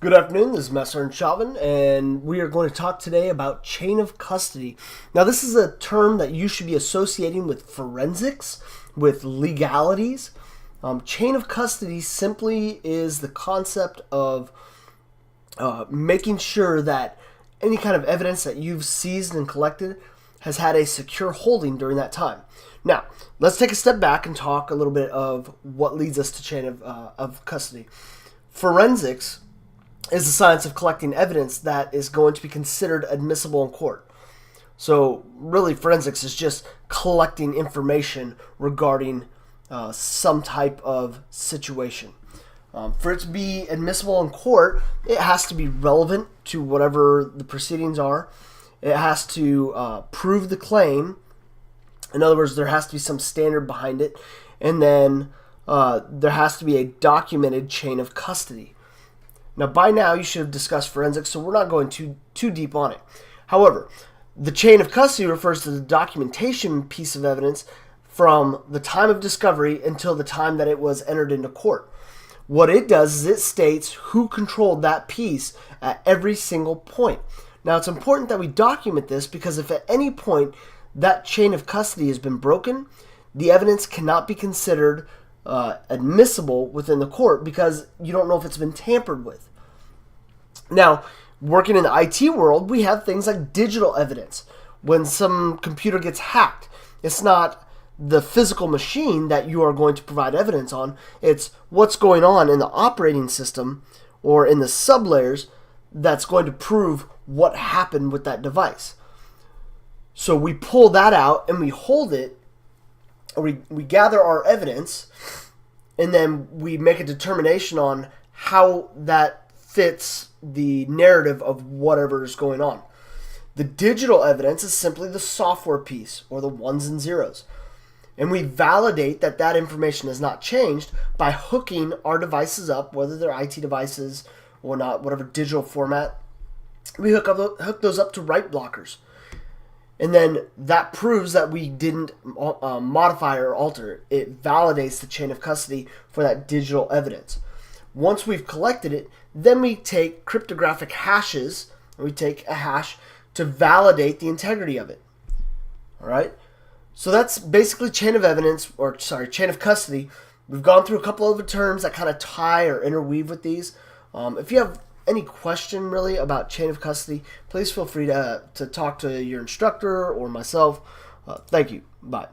Good afternoon, this is Messer and Chauvin, and we are going to talk today about chain of custody. Now, this is a term that you should be associating with forensics, with legalities. Chain of custody simply is the concept of making sure that any kind of evidence that you've seized and collected has had a secure holding during that time. Now, let's take a step back and talk a little bit of what leads us to chain of custody. Forensics is the science of collecting evidence that is going to be considered admissible in court. So really, forensics is just collecting information regarding some type of situation. For it to be admissible in court, it has to be relevant to whatever the proceedings are. It has to prove the claim. In other words, there has to be some standard behind it. And then there has to be a documented chain of custody. Now, by now, you should have discussed forensics, so we're not going too deep on it. However, the chain of custody refers to the documentation piece of evidence from the time of discovery until the time that it was entered into court. What it does is it states who controlled that piece at every single point. Now, it's important that we document this because if at any point that chain of custody has been broken, the evidence cannot be considered admissible within the court because you don't know if it's been tampered with. Now, working in the IT world, we have things like digital evidence. When some computer gets hacked, it's not the physical machine that you are going to provide evidence on. It's what's going on in the operating system or in the sublayers that's going to prove what happened with that device. So we pull that out and we hold it, or we gather our evidence, and then we make a determination on how that fits the narrative of whatever is going on. The digital evidence is simply the software piece, or the ones and zeros. And we validate that that information has not changed by hooking our devices up, whether they're IT devices or not, whatever digital format. We hook those up to write blockers. And then that proves that we didn't modify or alter. It validates the chain of custody for that digital evidence. Once we've collected it, then we take cryptographic hashes, and we take a hash to validate the integrity of it. All right? So that's basically chain of custody. We've gone through a couple of the terms that kind of tie or interweave with these. If you have any question really about chain of custody, please feel free to talk to your instructor or myself. Thank you. Bye.